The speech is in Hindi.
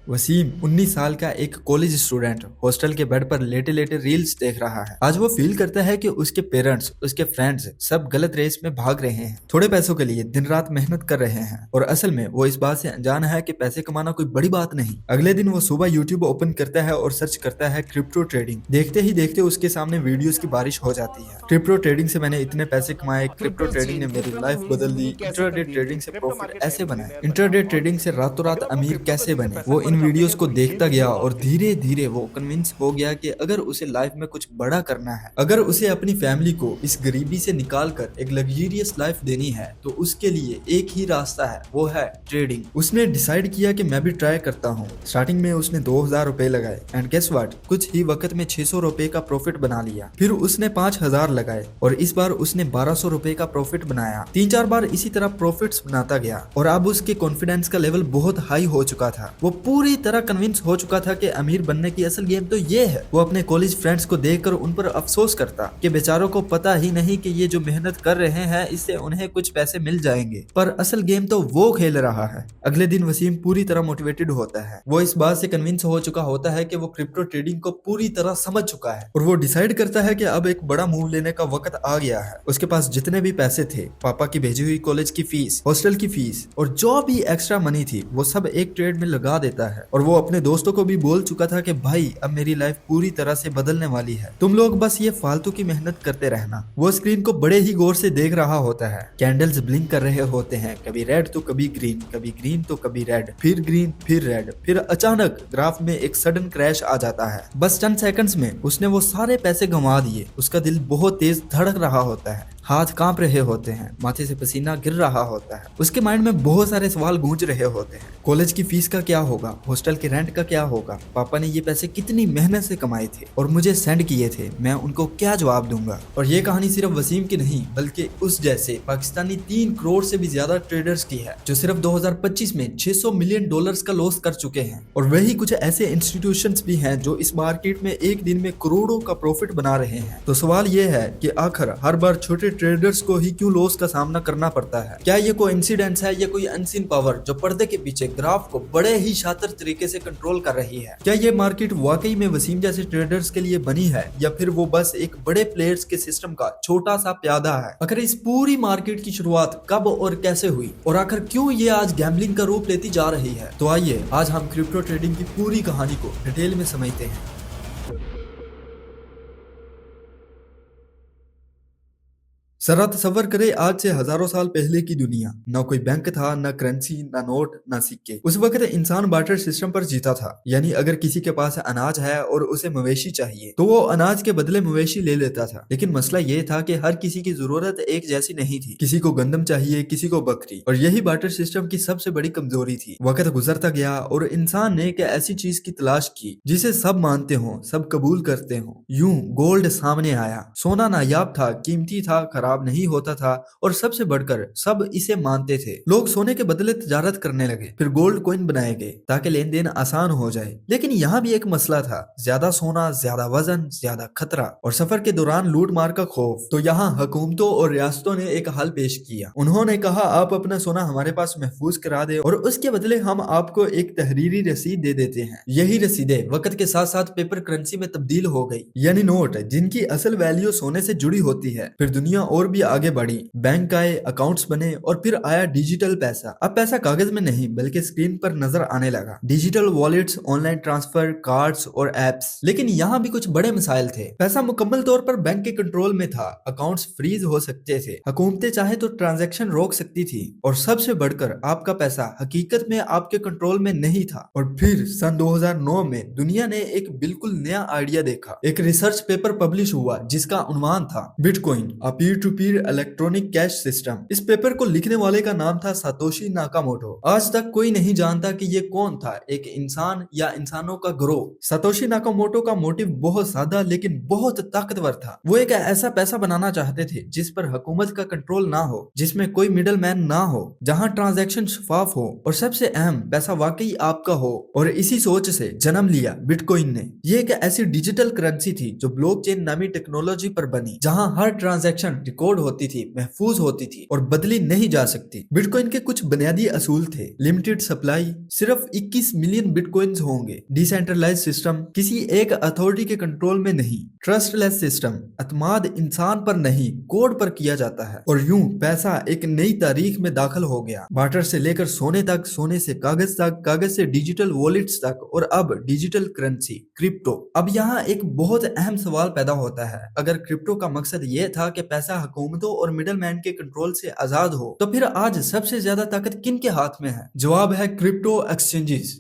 वसीम 19 साल का एक कॉलेज स्टूडेंट हॉस्टल के बेड पर लेटे लेटे रील्स देख रहा है। आज वो फील करता है कि उसके पेरेंट्स, उसके फ्रेंड्स सब गलत रेस में भाग रहे हैं, थोड़े पैसों के लिए दिन रात मेहनत कर रहे हैं और असल में वो इस बात से अनजान है कि पैसे कमाना कोई बड़ी बात नहीं। अगले दिन वो सुबह यूट्यूब ओपन करता है और सर्च करता है क्रिप्टो ट्रेडिंग। देखते ही देखते उसके सामने वीडियोस की बारिश हो जाती है। क्रिप्टो ट्रेडिंग से मैंने इतने पैसे कमाए, क्रिप्टो फुटप्रिंट्स ट्रेडिंग ने चेंज मेरी करना लाइफ वो बदल दी, वो कैसे इंट्राडे तब्दील ट्रेडिंग हुए से क्रिप्टो प्रॉफिट मार्केट ऐसे कैसे बनाए, नया इंट्राडे रास्ता ट्रेडिंग से रातों रात अगर वो अमीर क्रिप्टो कैसे करेंसी से बने। पैसा वो इन कमाना चाहते वीडियोस हैं को तो ये देखता गया बिल्कुल और लॉजिकल है। धीरे धीरे वो कन्विंस हो गया कि अगर उसे लाइफ में कुछ बड़ा करना है, अगर उसे अपनी फैमिली को इस गरीबी से निकाल कर एक लग्जरियस लाइफ देनी है, तो उसके लिए एक ही रास्ता है, वो है ट्रेडिंग। उसने डिसाइड किया कि मैं भी ट्राई करता हूँ। स्टार्टिंग में उसने 2000 रुपए लगाए एंड गेस व्हाट, कुछ ही वक्त में 600 रुपए का प्रॉफिट बना लिया। फिर उसने 5000 लगाए और इस बार उसने 1200 रुपए का प्रॉफिट बनाया। 3-4 बार इसी तरह प्रॉफिट्स बनाता गया और अब उसके कॉन्फिडेंस का लेवल बहुत हाई हो चुका था। वो पूरी तरह कन्विंस हो चुका था कि अमीर बनने की असल गेम तो ये है। वो अपने कॉलेज फ्रेंड्स को देखकर उन पर अफसोस करता कि बेचारों को पता ही नहीं कि ये जो मेहनत कर रहे हैं इससे उन्हें कुछ पैसे मिल जाएंगे, पर असल गेम तो वो खेल रहा है। अगले दिन वसीम पूरी तरह मोटिवेटेड होता है। वो इस बात से कन्विंस हो चुका होता है कि वो क्रिप्टो ट्रेडिंग को पूरी तरह समझ चुका है और वो डिसाइड करता है कि अब एक बड़ा मूव लेने का वक्त आ गया है। उसके पास जितने भी पैसे थे, पापा की भेजी हुई कॉलेज की फीस, हॉस्टल की फीस और जो भी एक्स्ट्रा मनी थी, वो सब एक ट्रेड में लगा देता है। और वो अपने दोस्तों को भी बोल चुका था कि भाई अब मेरी लाइफ पूरी तरह से बदलने वाली है, तुम लोग बस ये फालतू की मेहनत करते रहना। वो स्क्रीन को बड़े ही गौर से देख रहा होता है। कैंडल्स ब्लिंक कर रहे होते हैं, कभी रेड तो कभी ग्रीन, कभी ग्रीन तो कभी रेड, फिर ग्रीन फिर रेड। फिर अचानक ग्राफ में एक सडन क्रैश आ जाता है। बस 10 सेकंड्स में उसने वो सारे पैसे गंवा दिए। उसका दिल बहुत तेज धड़क रहा होता है, हाथ कांप रहे होते हैं, माथे से पसीना गिर रहा होता है। उसके माइंड में बहुत सारे सवाल गूंज रहे होते हैं। कॉलेज की फीस का क्या होगा, हॉस्टल के रेंट का क्या होगा, पापा ने ये पैसे कितनी मेहनत से कमाए थे और मुझे सेंड किए थे, मैं उनको क्या जवाब दूंगा। और ये कहानी सिर्फ वसीम की नहीं बल्कि उस जैसे पाकिस्तानी 3 करोड़ से भी ज्यादा ट्रेडर्स की है, जो सिर्फ 2025 में 600 मिलियन डॉलर्स का लॉस कर चुके हैं। और वही कुछ ऐसे इंस्टीट्यूशंस भी हैं जो इस मार्केट में एक दिन में करोड़ों का प्रॉफिट बना रहे हैं। तो सवाल ये है कि आखिर हर बार छोटे ट्रेडर्स को ही क्यों लॉस का सामना करना पड़ता है? क्या ये कोई इंसिडेंस है या कोई अनसीन पावर जो पर्दे के पीछे ग्राफ को बड़े ही शातिर तरीके से कंट्रोल कर रही है? क्या ये मार्केट वाकई में वसीम जैसे ट्रेडर्स के लिए बनी है या फिर वो बस एक बड़े प्लेयर्स के सिस्टम का छोटा सा प्यादा है? आखिर इस पूरी मार्केट की शुरुआत कब और कैसे हुई और आखिर क्यों ये आज गैम्बलिंग का रूप लेती जा रही है? तो आइए आज हम क्रिप्टो ट्रेडिंग की पूरी कहानी को डिटेल में समझते हैं। जरा तसव्वुर करे आज से हजारों साल पहले की दुनिया। न कोई बैंक था, न करेंसी, न नोट, न सिक्के। उस वक्त इंसान बार्टर सिस्टम पर जीता था, यानी अगर किसी के पास अनाज है और उसे मवेशी चाहिए तो वो अनाज के बदले मवेशी ले लेता था। लेकिन मसला ये था कि हर किसी की जरूरत एक जैसी नहीं थी। किसी को गंदम चाहिए, किसी को बकरी, और यही बार्टर सिस्टम की सबसे बड़ी कमजोरी थी। वक्त गुजरता गया और इंसान ने एक ऐसी चीज की तलाश की जिसे सब मानते हो, सब कबूल करते हो। यूं गोल्ड सामने आया। सोना नायाब था, कीमती था, खराब नहीं होता था और सबसे बढ़कर सब इसे मानते थे। लोग सोने के बदले तजारत करने लगे, फिर गोल्ड कॉइन बनाए गए ताकि लेन देन आसान हो जाए। लेकिन यहाँ भी एक मसला था, ज्यादा सोना, ज्यादा वजन, ज्यादा खतरा और सफर के दौरान लूट मार का खौफ। तो यहाँ हुकूमतों और रियासतों ने एक हल पेश किया। उन्होंने कहा आप अपना सोना हमारे पास महफूज करा दे और उसके बदले हम आपको एक तहरीरी रसीद दे देते हैं। यही रसीदें वक्त के साथ साथ पेपर करेंसी में तब्दील हो गई, यानी नोट जिनकी असल वैल्यू सोने से जुड़ी होती है। फिर दुनिया और भी आगे बढ़ी, बैंक आए, अकाउंट्स बने और फिर आया डिजिटल पैसा। अब पैसा कागज में नहीं बल्कि स्क्रीन पर नजर आने लगा। Digital wallets, online transfer, cards और एप्स। लेकिन यहाँ भी कुछ बड़े मिसाइल थे। पैसा मुकम्मल तौर पर बैंक के कंट्रोल में था, अकाउंट्स फ्रीज हो सकते थे, हुकूमतें चाहे तो ट्रांजैक्शन रोक सकती थी और सबसे बढ़कर आपका पैसा हकीकत में आपके कंट्रोल में नहीं था। और फिर सन 2009 में दुनिया ने एक बिल्कुल नया आइडिया देखा। एक रिसर्च पेपर पब्लिश हुआ जिसका उन्वान था bitcoin, a peer to peer electronic cash system. इस पेपर को लिखने वाले का नाम था सातोशी नाकामोटो। आज तक कोई नहीं जानता कि ये कौन था, एक इंसान या इंसानों का ग्रोह। सातोशी नाकामोटो का मोटिव बहुत सादा लेकिन बहुत ताकतवर था। वो एक ऐसा पैसा बनाना चाहते थे जिस पर हुकूमत का कंट्रोल ना हो, जिसमें कोई मिडल मैन ना हो, जहां ट्रांजैक्शन शफाफ हो और सबसे अहम पैसा वाकई आपका हो। और इसी सोच से जन्म लिया बिटकॉइन ने। ये एक ऐसी डिजिटल करेंसी थी जो ब्लॉकचेन नामी टेक्नोलॉजी पर बनी, जहां हर ट्रांजैक्शन कोड होती थी, महफूज होती थी और बदली नहीं जा सकती। बिटकॉइन के कुछ बुनियादी असूल थे। लिमिटेड सप्लाई, सिर्फ 21 मिलियन बिटकॉइंस होंगे। डिसेंट्रलाइज सिस्टम, किसी एक अथॉरिटी के कंट्रोल में नहीं। ट्रस्टलेस सिस्टम, अतमाद इंसान पर नहीं कोड पर किया जाता है। और यूं पैसा एक नई तारीख में दाखिल हो गया। बार्टर से लेकर सोने तक, सोने से कागज तक, कागज से डिजिटल वॉलेट्स तक और अब डिजिटल करेंसी क्रिप्टो। अब यहाँ एक बहुत अहम सवाल पैदा होता है, अगर क्रिप्टो का मकसद ये था कि पैसा हुकूमतों और मिडल मैन के कंट्रोल से आजाद हो, तो फिर आज सबसे ज्यादा ताकत किन के हाथ में है? जवाब है क्रिप्टो एक्सचेंजेस।